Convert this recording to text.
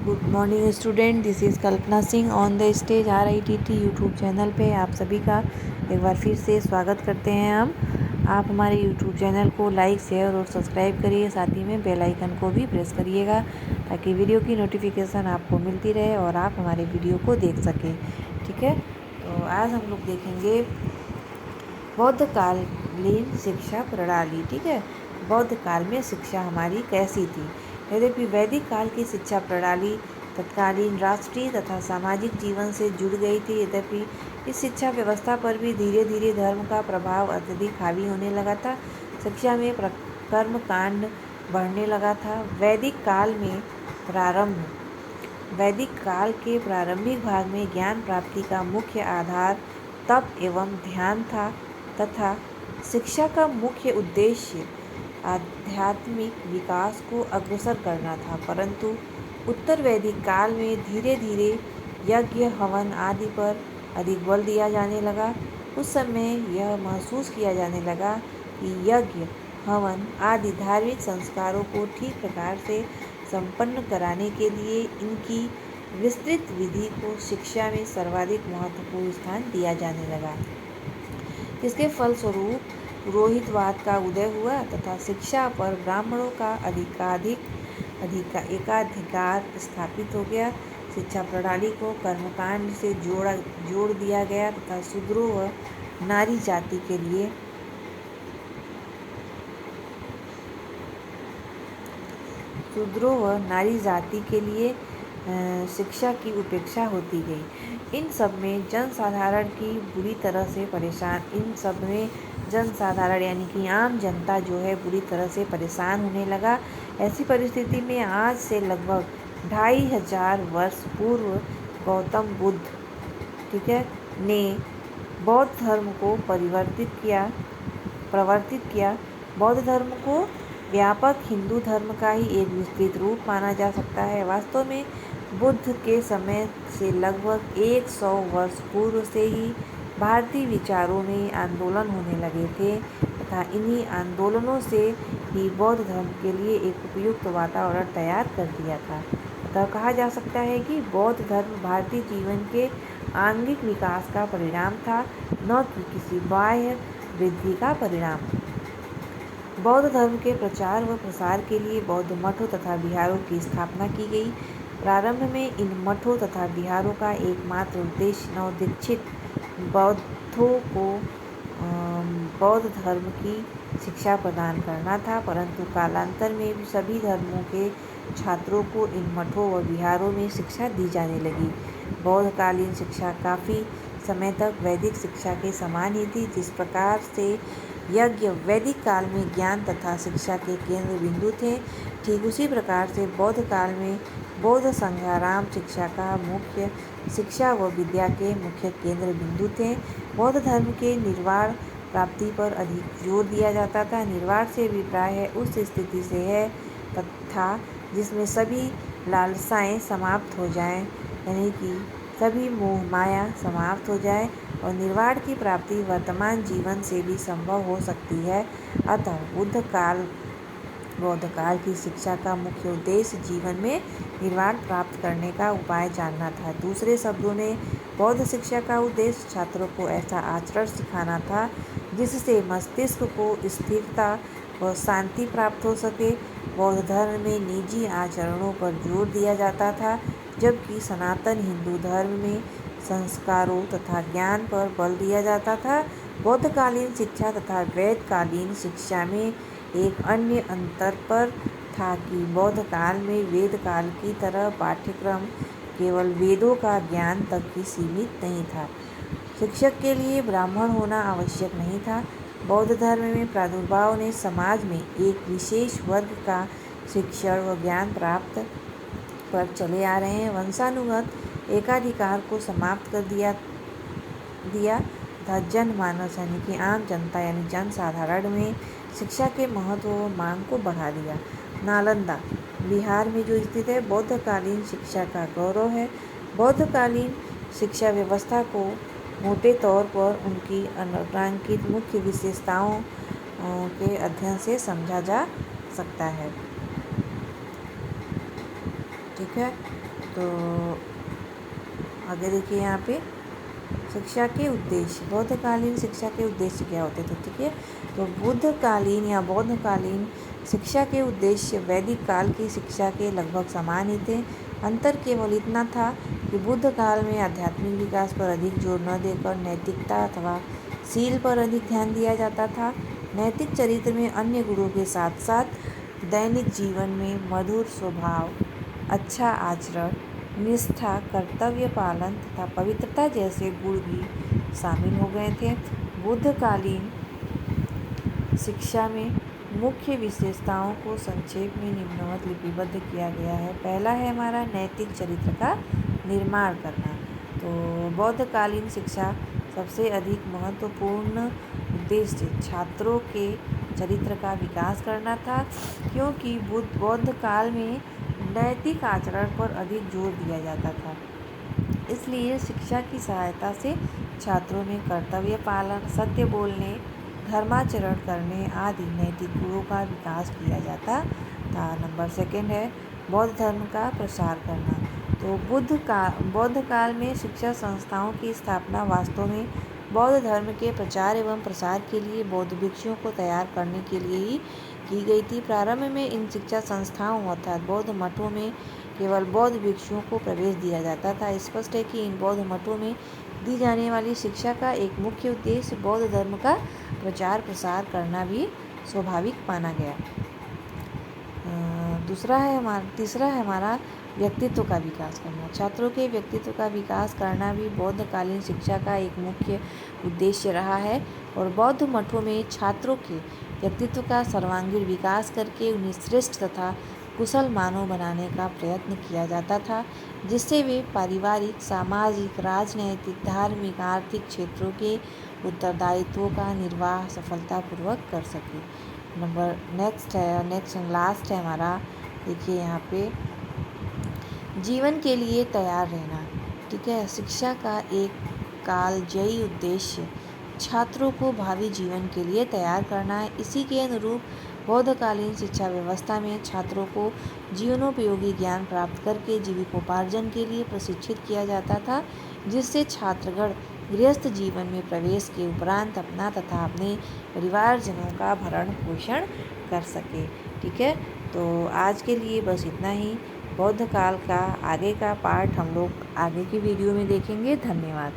Good morning student, this is Kalpana Singh on the stage RITT YouTube channel पे आप सभी का एक बार फिर से स्वागत करते हैं हम। आप हमारे यूट्यूब चैनल को लाइक, शेयर और सब्सक्राइब करिए, साथ ही में बेल आइकन को भी प्रेस करिएगा ताकि वीडियो की नोटिफिकेशन आपको मिलती रहे और आप हमारे वीडियो को देख सकें। ठीक है, तो आज हम लोग देखेंगे बौद्ध कालीन शिक्षा प्रणाली। ठीक है, बौद्ध काल में शिक्षा हमारी कैसी थी। यद्यपि वैदिक काल की शिक्षा प्रणाली तत्कालीन राष्ट्रीय तथा सामाजिक जीवन से जुड़ गई थी, यद्यपि इस शिक्षा व्यवस्था पर भी धीरे धीरे धर्म का प्रभाव अत्यधिक हावी होने लगा था। शिक्षा में कर्म कांड बढ़ने लगा था। वैदिक काल के प्रारंभिक भाग में ज्ञान प्राप्ति का मुख्य आधार तप एवं ध्यान था तथा शिक्षा का मुख्य उद्देश्य आध्यात्मिक विकास को अग्रसर करना था। परंतु उत्तर वैदिक काल में धीरे धीरे यज्ञ, हवन आदि पर अधिक बल दिया जाने लगा। उस समय यह महसूस किया जाने लगा कि यज्ञ, हवन आदि धार्मिक संस्कारों को ठीक प्रकार से संपन्न कराने के लिए इनकी विस्तृत विधि को शिक्षा में सर्वाधिक महत्वपूर्ण स्थान दिया जाने लगा। इसके फलस्वरूप पुरोहितवाद का उदय हुआ तथा शिक्षा पर ब्राह्मणों का एकाधिकार स्थापित हो गया। शिक्षा प्रणाली को कर्मकांड से जोड़ दिया गया तथा शूद्रों व नारी जाति के लिए शिक्षा की उपेक्षा होती गई। इन सब में जनसाधारण यानी कि आम जनता जो है बुरी तरह से परेशान होने लगा। ऐसी परिस्थिति में आज से लगभग 2500 वर्ष पूर्व गौतम बुद्ध, ठीक है, ने बौद्ध धर्म को प्रवर्तित किया। बौद्ध धर्म को व्यापक हिंदू धर्म का ही एक विस्तृत रूप माना जा सकता है। वास्तव में बुद्ध के समय से लगभग 100 वर्ष पूर्व से ही भारतीय विचारों में आंदोलन होने लगे थे तथा इन्हीं आंदोलनों से ही बौद्ध धर्म के लिए एक उपयुक्त वातावरण तैयार कर दिया था। अतः कहा जा सकता है कि बौद्ध धर्म भारतीय जीवन के आंगिक विकास का परिणाम था, न कि किसी बाह्य वृद्धि का परिणाम। बौद्ध धर्म के प्रचार व प्रसार के लिए बौद्ध मठों तथा विहारों की स्थापना की गई। प्रारंभ में इन मठों तथा विहारों का एकमात्र उद्देश्य नवदीक्षित बौद्धों को बौद्ध धर्म की शिक्षा प्रदान करना था, परंतु कालांतर में भी सभी धर्मों के छात्रों को इन मठों व विहारों में शिक्षा दी जाने लगी। बौद्धकालीन शिक्षा काफ़ी समय तक वैदिक शिक्षा के समान ही थी। जिस प्रकार से यज्ञ वैदिक काल में ज्ञान तथा शिक्षा के केंद्र बिंदु थे, ठीक उसी प्रकार से बौद्ध काल में बौद्ध संज्ञाराम शिक्षा व विद्या के मुख्य केंद्र बिंदु थे। बौद्ध धर्म के निर्वाण प्राप्ति पर अधिक जोर दिया जाता था। निर्वाण से अभिप्राय उस स्थिति से है तथा जिसमें सभी लालसाएं समाप्त हो जाएं, यानी कि सभी मोह माया समाप्त हो जाए और निर्वाण की प्राप्ति वर्तमान जीवन से भी संभव हो सकती है। अतः बौद्ध काल की शिक्षा का मुख्य उद्देश्य जीवन में निर्वाण प्राप्त करने का उपाय जानना था। दूसरे शब्दों में बौद्ध शिक्षा का उद्देश्य छात्रों को ऐसा आचरण सिखाना था जिससे मस्तिष्क को स्थिरता व शांति प्राप्त हो सके। बौद्ध धर्म में निजी आचरणों पर जोर दिया जाता था, जबकि सनातन हिंदू धर्म में संस्कारों तथा ज्ञान पर बल दिया जाता था। बौद्धकालीन शिक्षा तथा वैदकालीन शिक्षा में एक अन्य अंतर पर था कि बौद्ध काल में वेद काल की तरह पाठ्यक्रम केवल वेदों का ज्ञान तक ही सीमित नहीं था। शिक्षक के लिए ब्राह्मण होना आवश्यक नहीं था। बौद्ध धर्म में प्रादुर्भाव ने समाज में एक विशेष वर्ग का शिक्षण व ज्ञान प्राप्त पर चले आ रहे हैं वंशानुगत एकाधिकार को समाप्त कर दिया तथा जनमानस यानी कि आम जनता यानी जनसाधारण में शिक्षा के महत्व व मांग को बढ़ा दिया। नालंदा बिहार में जो स्थित है, बौद्धकालीन शिक्षा का गौरव है। बौद्धकालीन शिक्षा व्यवस्था को मोटे तौर पर उनकी अनांकित मुख्य विशेषताओं के अध्ययन से समझा जा सकता है। ठीक है, तो आगे देखिए यहाँ पे शिक्षा के उद्देश्य, बौद्धकालीन शिक्षा के उद्देश्य क्या होते थे। ठीक है, तो बुद्धकालीन या बौद्धकालीन शिक्षा के उद्देश्य वैदिक काल की शिक्षा के लगभग समान ही थे। अंतर केवल इतना था कि बुद्ध काल में आध्यात्मिक विकास पर अधिक जोर न देकर नैतिकता अथवा शील पर अधिक ध्यान दिया जाता था। नैतिक चरित्र में अन्य गुणों के साथ साथ दैनिक जीवन में मधुर स्वभाव, अच्छा आचरण, निष्ठा, कर्तव्य पालन तथा पवित्रता जैसे गुण भी शामिल हो गए थे। बुद्धकालीन शिक्षा में मुख्य विशेषताओं को संक्षेप में निम्नवत लिपिबद्ध किया गया है। पहला है हमारा नैतिक चरित्र का निर्माण करना। तो बौद्धकालीन शिक्षा सबसे अधिक महत्वपूर्ण उद्देश्य छात्रों के चरित्र का विकास करना था, क्योंकि बौद्ध काल में नैतिक आचरण पर अधिक जोर दिया जाता था। इसलिए शिक्षा की सहायता से छात्रों में कर्तव्य पालन, सत्य बोलने, धर्माचरण करने आदि नैतिक गुणों का विकास किया जाता था। नंबर 2 है बौद्ध धर्म का प्रसार करना। तो बौद्ध काल में शिक्षा संस्थाओं की स्थापना वास्तव में बौद्ध धर्म के प्रचार एवं प्रसार के लिए बौद्ध भिक्षुओं को तैयार करने के लिए ही की गई थी। प्रारंभ में इन शिक्षा संस्थाओं अर्थात बौद्ध मठों में केवल बौद्ध भिक्षुओं को प्रवेश दिया जाता था। स्पष्ट है कि इन बौद्ध मठों में दी जाने वाली शिक्षा का एक मुख्य उद्देश्य बौद्ध धर्म का प्रचार प्रसार करना भी स्वाभाविक माना गया। तीसरा है हमारा व्यक्तित्व का विकास करना। छात्रों के व्यक्तित्व का विकास करना भी बौद्धकालीन शिक्षा का एक मुख्य उद्देश्य रहा है और बौद्ध मठों में छात्रों के व्यक्तित्व का सर्वांगीण विकास करके उन्हें श्रेष्ठ तथा कुशल मानव बनाने का प्रयत्न किया जाता था, जिससे वे पारिवारिक, सामाजिक, राजनैतिक, धार्मिक, आर्थिक क्षेत्रों के उत्तरदायित्वों का निर्वाह सफलतापूर्वक कर सके। नेक्स्ट एंड लास्ट है हमारा, देखिए यहाँ पे जीवन के लिए तैयार रहना। ठीक है, शिक्षा का एक कालजयी उद्देश्य छात्रों को भावी जीवन के लिए तैयार करना है। इसी के अनुरूप बौद्धकालीन शिक्षा व्यवस्था में छात्रों को जीवनोपयोगी ज्ञान प्राप्त करके जीविकोपार्जन के लिए प्रशिक्षित किया जाता था, जिससे छात्रगण गृहस्थ जीवन में प्रवेश के उपरांत अपना तथा अपने परिवारजनों का भरण पोषण कर सके। ठीक है, तो आज के लिए बस इतना ही। बौद्ध काल का आगे का पार्ट हम लोग आगे की वीडियो में देखेंगे। धन्यवाद।